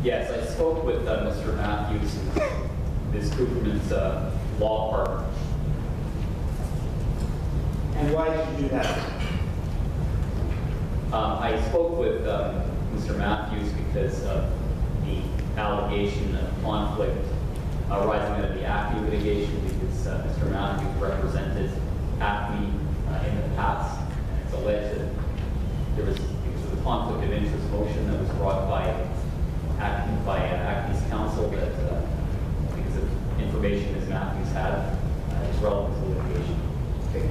Yes, I spoke with Mr. Matthews, Ms. Cooperman's law partner. And why did you do that? I spoke with Mr. Matthews because of the allegation of conflict arising out of the ACME litigation, because Mr. Matthews represented ACME in the past. And it's alleged that there was, because of the conflict of interest motion that was brought by ACME's counsel, that because of information Ms. Matthews had, it's relevant to the litigation. Okay.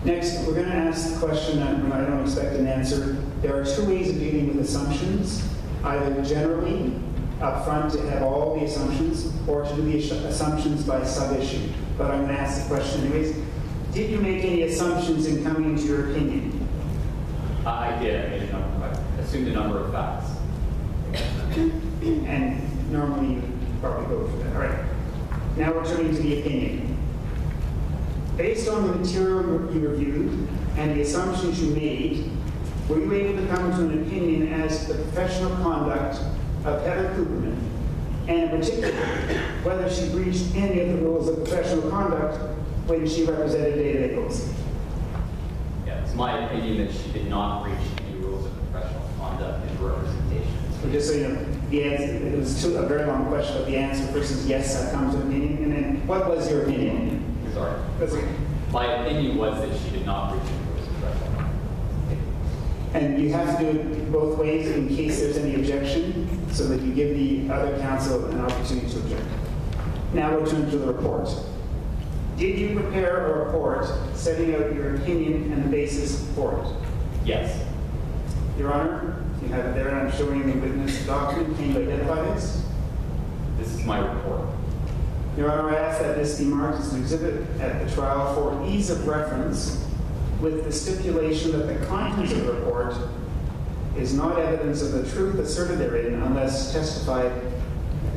Next, we're going to ask the question that I don't expect an answer. There are two ways of dealing with assumptions: either generally, up front, to have all the assumptions, or to do the assumptions by sub-issue. But I'm going to ask the question anyways. Did you make any assumptions in coming to your opinion? I did. I made a number. I assumed a number of facts. And normally you probably go for that. All right. Now we're turning to the opinion. Based on the material you reviewed and the assumptions you made, were you able to come to an opinion as to the professional conduct of Heather Cooperman, and in particular, whether she breached any of the rules of professional conduct when she represented David Eccles? Yeah, it's my opinion that she did not breach any rules of professional conduct in her representation. So just so you know, the answer, it was a very long question, but the answer first is yes, I've come to an opinion. And then, what was your opinion? Sorry. That's okay. My opinion was that she did not breach any rules of professional conduct. And you have to do it both ways in case there's any objection, so that you give the other counsel an opportunity to object. Now we'll turn to the report. Did you prepare a report setting out your opinion and the basis for it? Yes. Your Honor, you have it there, and I'm showing the witness document. Can you identify this? This is my report. Your Honor, I ask that this be marked as an exhibit at the trial for ease of reference, with the stipulation that the contents of the report is not evidence of the truth asserted therein unless testified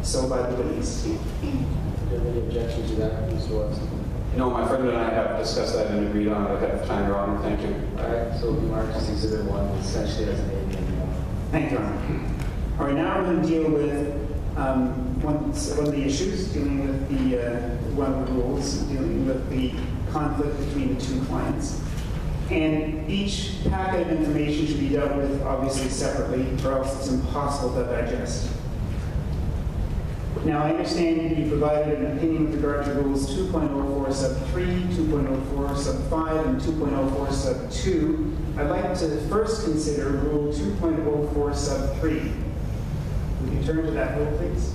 so by the witness. Do you have any objection to that, Mr. Watson? No, my friend and I have discussed that and agreed on it ahead of time, Your Honor. Thank you. All right, so it'll be marked as Exhibit 1, essentially as an ABN. Thank you, Your Honor. All right, now we're going to deal with one of the issues, dealing with one of the rules, dealing with the conflict between the two clients. And each packet of information should be dealt with, obviously, separately, or else it's impossible to digest. Now, I understand you provided an opinion with regard to Rules 2.04 sub 3, 2.04 sub 5, and 2.04 sub 2. I'd like to first consider Rule 2.04 sub 3. Would you turn to that rule, please?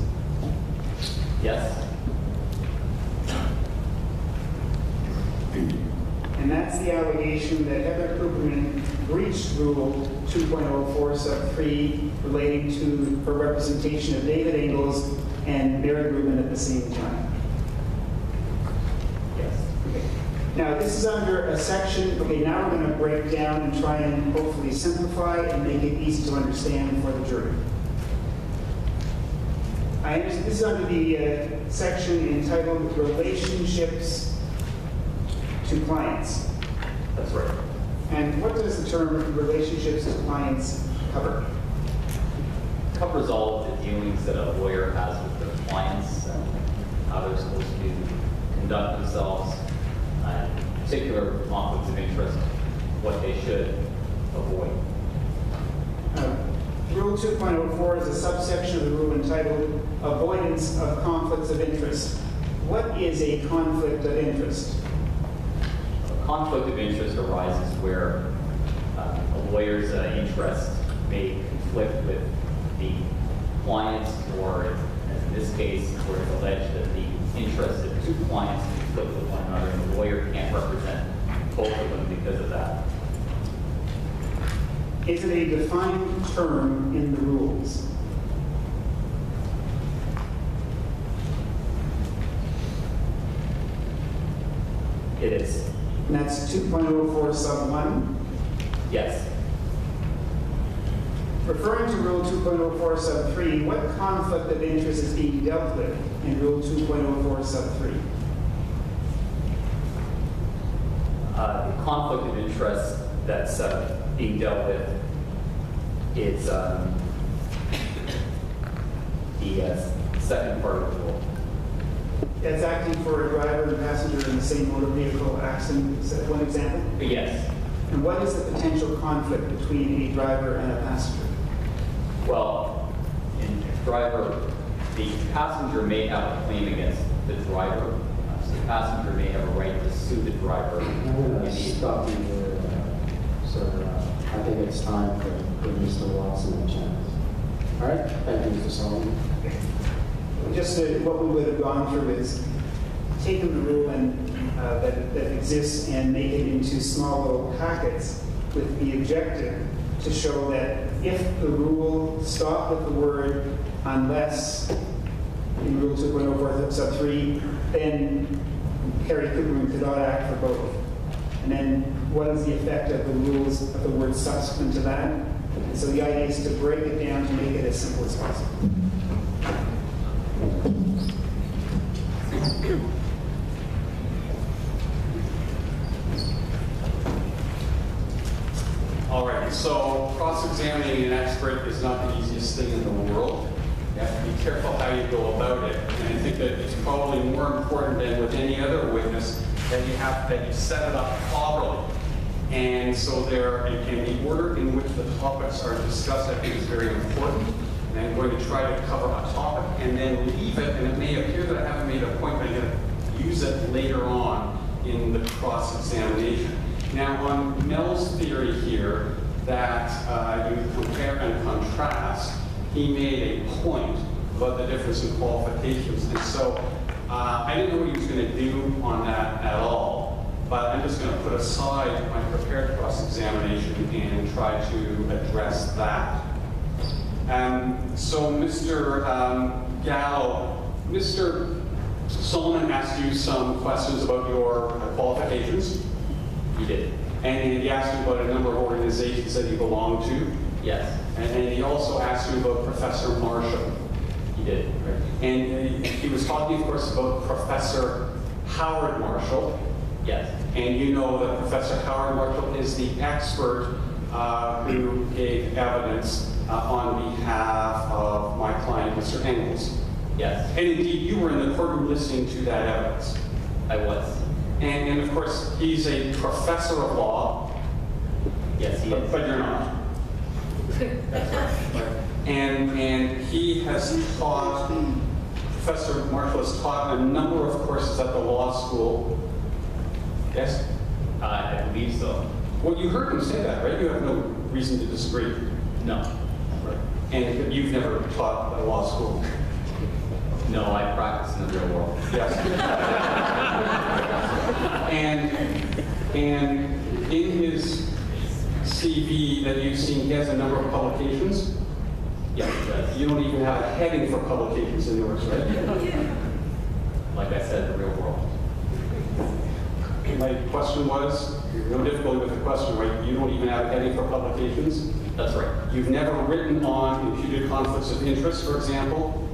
Yes. And that's the allegation that Heather Cooperman breached Rule 2.04 sub 3 relating to her representation of David Ingalls and Mary Rubin at the same time. Yes. Okay. Now, this is under a section. Okay, now we're going to break down and try and hopefully simplify and make it easy to understand for the jury. I understand this is under the section entitled Relationships to Clients. That's right. And what does the term relationships to clients cover? It covers all of the dealings that a lawyer has with their clients and how they're supposed to conduct themselves, and particular conflicts of interest, what they should avoid. Rule 2.04 is a subsection of the rule entitled Avoidance of Conflicts of Interest. What is a conflict of interest? A conflict of interest arises where a lawyer's interest may conflict with the client's, or as in this case, where it's alleged that the interests of two clients conflict with one another, and the lawyer can't represent both of them because of that. Is it a defined term in the rules? It is. And that's 2.04 sub 1? Yes. Referring to Rule 2.04 sub 3, what conflict of interest is being dealt with in Rule 2.04 sub 3? The conflict of interest that's being dealt with is the second part of the rule. That's acting for a driver and passenger in the same motor vehicle accident. Is that one example? Yes. And what is the potential conflict between a driver and a passenger? Well, in driver, the passenger may have a claim against the driver. So the passenger may have a right to sue the driver. I'm going to stop you there, sir. I think it's time for Mr. Watson a chance. All right, thank you, Mr. Solomon. Just what we would have gone through is taken the rule that exists and make it into small little packets with the objective to show that if the rule stopped with the word unless in Rule 2.04 sub 3, then Harry Cooper could not act for both. And then what is the effect of the rules of the word subsequent to that? And so the idea is to break it down to make it as simple as possible. All right, so cross-examining an expert is not the easiest thing in the world. You have to be careful how you go about it. And I think that it's probably more important than with any other witness that you set it up properly. And so and the order in which the topics are discussed, I think, is very important. And I'm going to try to cover a topic and then leave it, and it may appear that I haven't made a point, but I'm going to use it later on in the cross-examination. Now, on Mel's theory here that you compare and contrast, he made a point about the difference in qualifications. And so I didn't know what he was going to do on that at all, but I'm just going to put aside my prepared cross-examination and try to address that. So Mr. Gallo, Mr. Solomon asked you some questions about your qualifications. He did. And he asked you about a number of organizations that you belong to. Yes. And he also asked you about Professor Marshall. He did. And he was talking, of course, about Professor Howard Marshall. Yes. And you know that Professor Howard Marshall is the expert who gave evidence on behalf of my client, Mr. Engels. Yes. And indeed, you were in the courtroom listening to that evidence. I was. And of course, he's a professor of law. Yes, he is. But you're not. That's right. And he has taught, Professor Marshall has taught a number of courses at the law school. Yes? I believe so. Well, you heard him say that, right? You have no reason to disagree. No. Right. And you've never taught at a law school. No, I practice in the real world. Yes. and in his CV that you've seen, he has a number of publications. Yes, he does. You don't even have a heading for publications in yours, right? Like I said, the real world. My question was, no difficulty with the question, right? You don't even have a heading for publications. That's right. You've never written on imputed conflicts of interest, for example.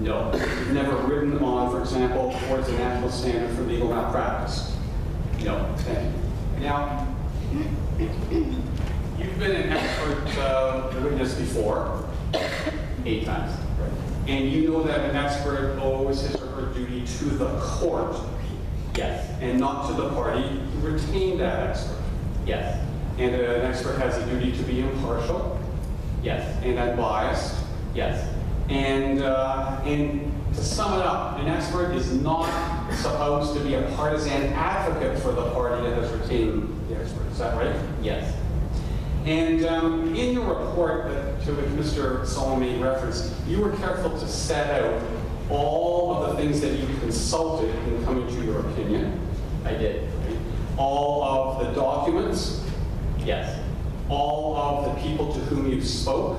No. You've never written on, for example, towards a national standard for legal malpractice. No. Okay. Now, you've been an expert witness before. 8 times. And you know that an expert owes his or her duty to the court Yes. and not to the party who retained that expert. Yes. And an expert has a duty to be impartial Yes. and unbiased. Yes. And to sum it up, an expert is not supposed to be a partisan advocate for the party that has retained the expert. Is that right? Yes. And in your report to which Mr. Solomon made reference, you were careful to set out all of the things that you consulted in coming to your opinion. I did. All of the documents, Yes. all of the people to whom you spoke,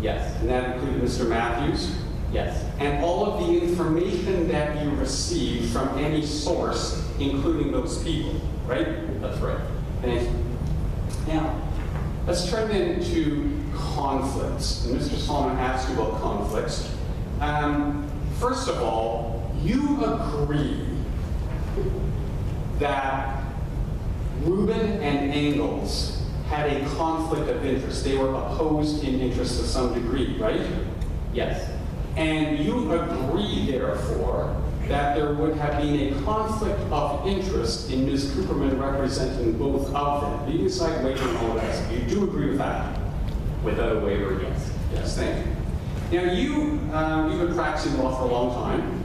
Yes. and that included Mr. Matthews, Yes. and all of the information that you received from any source, including those people, right? That's right. Thank you. Now, let's turn then to conflicts. And Mr. Solomon asked you about conflicts. First of all, you agree that Rubin and Engels had a conflict of interest. They were opposed in interest to some degree, right? Yes. And you agree, therefore, that there would have been a conflict of interest in Ms. Cooperman representing both of them, leaving aside waiver and all that. You do agree with that? Without a waiver, yes. Yes, thank you. Now, you've been practicing law for a long time,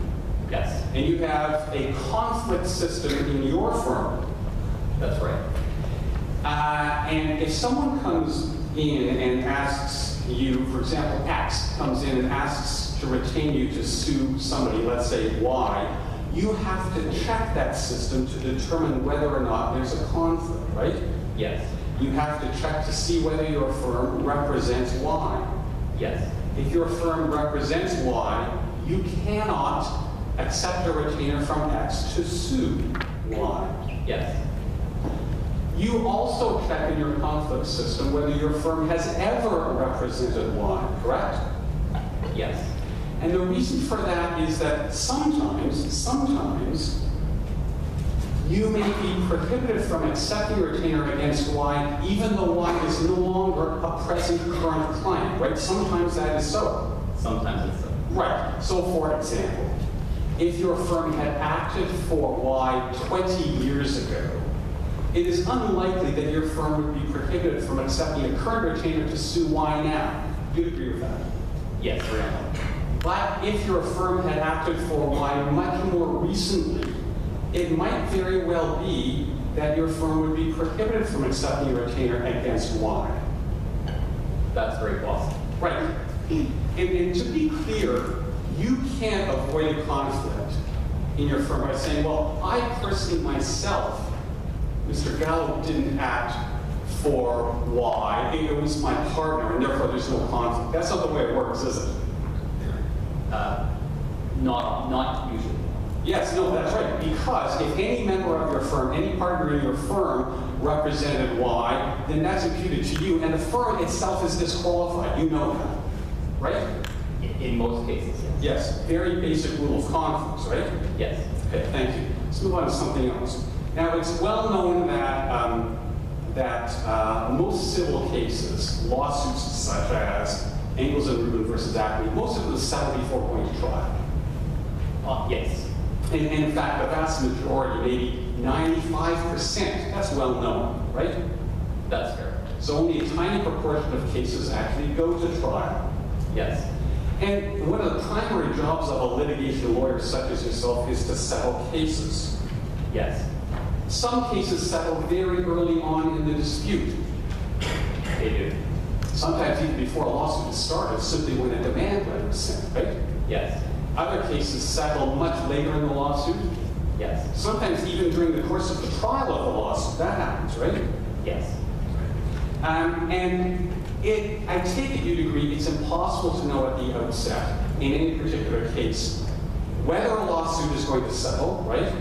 Yes, and you have a conflict system in your firm. that's right. And if someone comes in and asks you, for example, X comes in and asks to retain you to sue somebody, let's say Y, you have to check that system to determine whether or not there's a conflict, right? Yes, You have to check to see whether your firm represents Y. yes, If your firm represents Y, you cannot accept a retainer from X to sue Y. yes, You also check in your conflict system whether your firm has ever represented Y, correct? yes, And the reason for that is that sometimes, you may be prohibited from accepting a retainer against Y, even though Y is no longer a present current client, right? Sometimes that is so. sometimes it's so. Right. So, for example, if your firm had acted for Y 20 years ago, it is unlikely that your firm would be prohibited from accepting a current retainer to sue Y now. Do you agree with that? Yes, very much. But if your firm had acted for Y much more recently, it might very well be that your firm would be prohibited from accepting a retainer against Y. That's very possible. Right. And to be clear, you can't avoid a conflict in your firm by saying, well, I personally myself, Mr. Gallo, didn't act for Y. It was my partner, and therefore there's no conflict. That's not the way it works, is it? Not usually. Yes, no, that's right. Because if any member of your firm, any partner in your firm represented Y, then that's imputed to you, and the firm itself is disqualified. You know that, right? In most cases, yes. Yes, very basic rule of conflicts, right? Yes, Okay, thank you. Let's move on to something else. Now, it's well known that most civil cases, lawsuits such as Engels and Rubin versus Acme, most of them settle before going to trial. yes, And in fact, the vast majority, maybe 95%, that's well known, right? that's fair. So only a tiny proportion of cases actually go to trial. Yes, And one of the primary jobs of a litigation lawyer such as yourself is to settle cases. yes, Some cases settle very early on in the dispute. they do. Sometimes even before a lawsuit is started, simply when a demand letter is sent, right? Yes, Other cases settle much later in the lawsuit. yes, Sometimes even during the course of the trial of the lawsuit, that happens, right? yes, And I take it you'd agree it's impossible to know at the outset, in any particular case, whether a lawsuit is going to settle, right?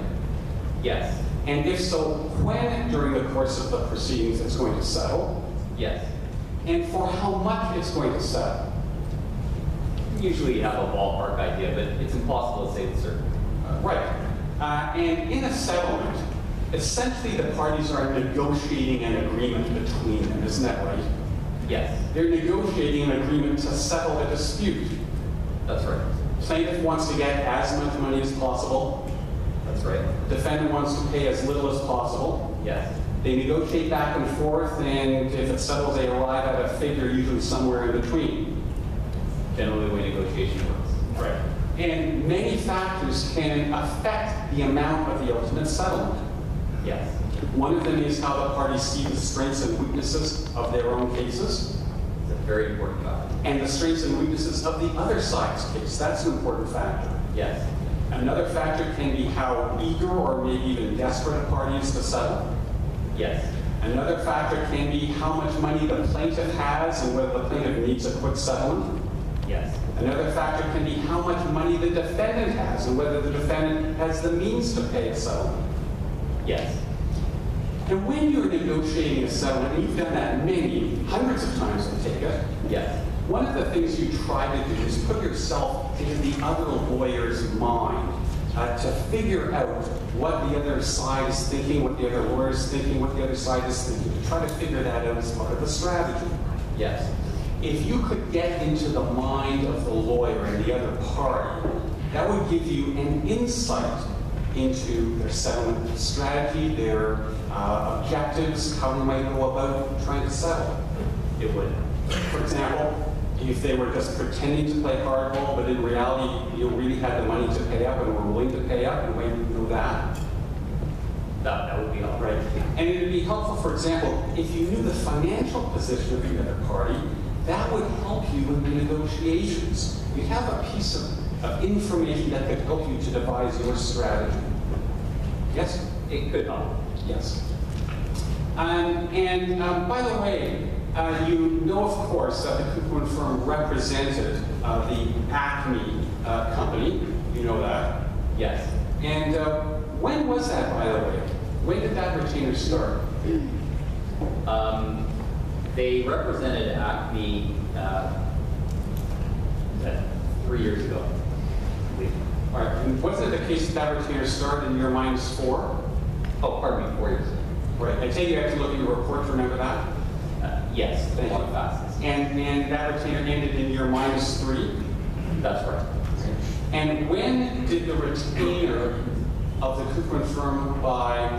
yes, And if so, when during the course of the proceedings it's going to settle, yes. and for how much it's going to settle. Usually you have a ballpark idea, but it's impossible to say with certainty. Right. And in a settlement, essentially the parties are negotiating an agreement between them, isn't that right? Yes, They're negotiating an agreement to settle a dispute. that's right. Plaintiff wants to get as much money as possible. That's right. Defendant wants to pay as little as possible. Yes, They negotiate back and forth, and if it settles, they arrive at a figure usually somewhere in between. generally the way negotiation works. Right. And many factors can affect the amount of the ultimate settlement. Yes, One of them is how the parties see the strengths and weaknesses of their own cases, it's a very important factor. and the strengths and weaknesses of the other side's case. That's an important factor. Yes, Another factor can be how eager or maybe even desperate a party is to settle. yes, Another factor can be how much money the plaintiff has and whether the plaintiff needs a quick settlement. yes, Another factor can be how much money the defendant has and whether the defendant has the means to pay a settlement. yes, And when you're negotiating a settlement, and you've done that many, hundreds of times, I take it, yes, one of the things you try to do is put yourself into the other lawyer's mind to figure out what the other side is thinking, what the other lawyer is thinking, what the other side is thinking, to try to figure that out as part of the strategy. yes, if you could get into the mind of the lawyer and the other party, that would give you an insight into their settlement strategy, their objectives, how they might go about trying to settle. It would. For example, if they were just pretending to play hardball, but in reality, you really had the money to pay up and were willing to pay up, you might know that. That would be helpful. Right. And it would be helpful, for example, if you knew the financial position of the other party, that would help you in the negotiations. You have a piece of information that could help you to devise your strategy. Yes? It could help. Yes. By the way, you know, of course, that the Cooper firm represented the Acme company. You know that? Yes. And when was that, by the way? When did that retainer start? They represented Acme 3 years ago. All right. And wasn't it the case that that retainer started in your -4? Oh, pardon me, 4 years ago. Right. I take you have to look at your report to remember that. Yes, Thank one you. of the fastest. And that retainer ended in your -3. That's right. And when did the retainer of the Cooper firm by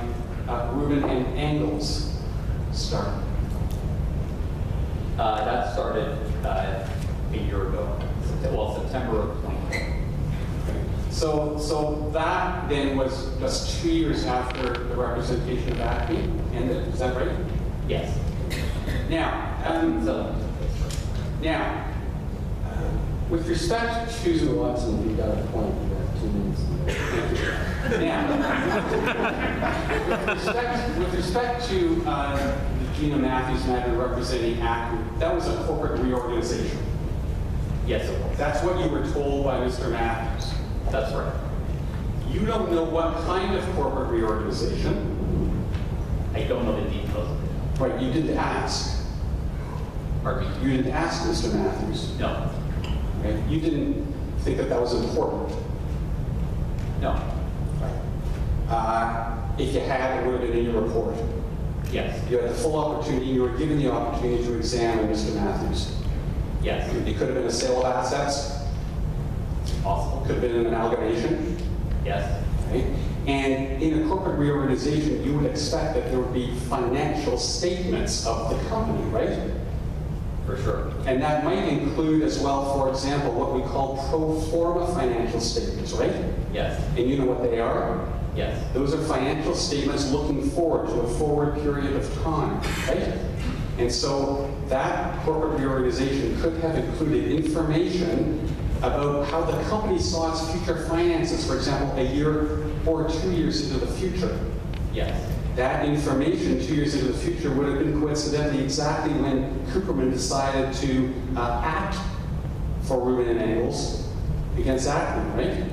Rubin and Engels start? That started a year ago. Well, September of 2020. So that then was just 2 years after the representation of Acme ended. Is that right? Yes. Now, now, with respect Mr. to Watson, you got a point. You got 2 minutes. now, with respect to the Gina Matthews matter representing Acme, that was a corporate reorganization. Yes, it was. That's what you were told by Mr. Matthews. That's right. You don't know what kind of corporate reorganization. I don't know the details of it. Right, you didn't ask. Pardon me? You didn't ask Mr. Matthews. No. Right? You didn't think that that was important. No. If you had, it would have been in your report. Yes. You had the full opportunity, you were given the opportunity to examine Mr. Matthews. Yes. It could have been a sale of assets, Possible. could have been an amalgamation. Yes. Right? And in a corporate reorganization, you would expect that there would be financial statements of the company, right? For sure. And that might include as well, for example, what we call pro forma financial statements, right? Yes. And you know what they are? Yes. Those are financial statements looking forward to a forward period of time, right? And so that corporate reorganization could have included information about how the company saw its future finances, for example, a year or 2 years into the future. Yes. That information 2 years into the future would have been coincidentally exactly when Cooperman decided to act for Rubin and Engels against Acme, right?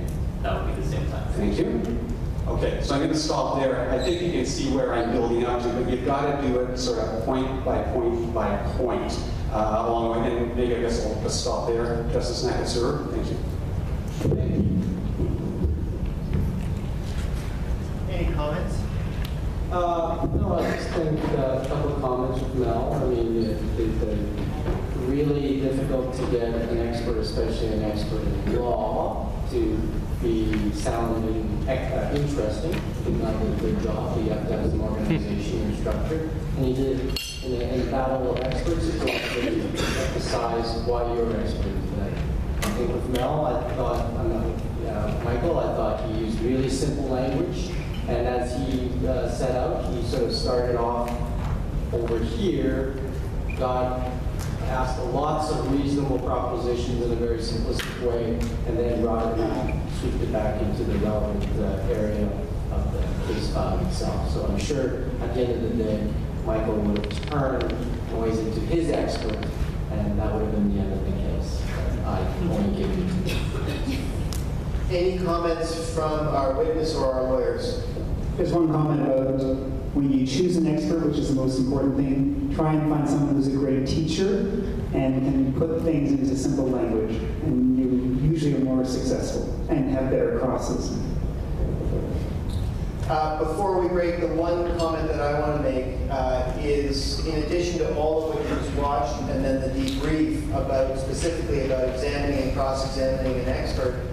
That would be the same time. Thank you. Okay, so I'm going to stop there. I think you can see where I'm building up to, but you've got to do it sort of point by point by point along the way. And maybe I guess I'll just stop there. Justice Nakasura, thank you. Thank you. Any comments? No, I just think a couple of comments with Mel. I mean, it's really difficult to get an expert, especially an expert in law, to be sounding interesting. He did not do a good job. You have to have some organization and structure. And he did, in a battle of experts, it's also to emphasize why you're an expert today. I think with Mel, I thought, Michael, I thought he used really simple language. And as he set out, he sort of started off over here, asked lots of reasonable propositions in a very simplistic way, and then brought it back, swooped it back into the relevant area of the case file itself. So I'm sure at the end of the day, Michael would have turned Noyes into his expert, and that would have been the end of the case. I only gave you 2. Any comments from our witness or our lawyers? There's one comment about when you choose an expert, which is the most important thing, try and find someone who's a great teacher and can put things into simple language. And you usually are more successful and have better crosses. Before we break, the one comment that I want to make is, in addition to all of what you just watched, and then the debrief about specifically about examining and cross-examining an expert,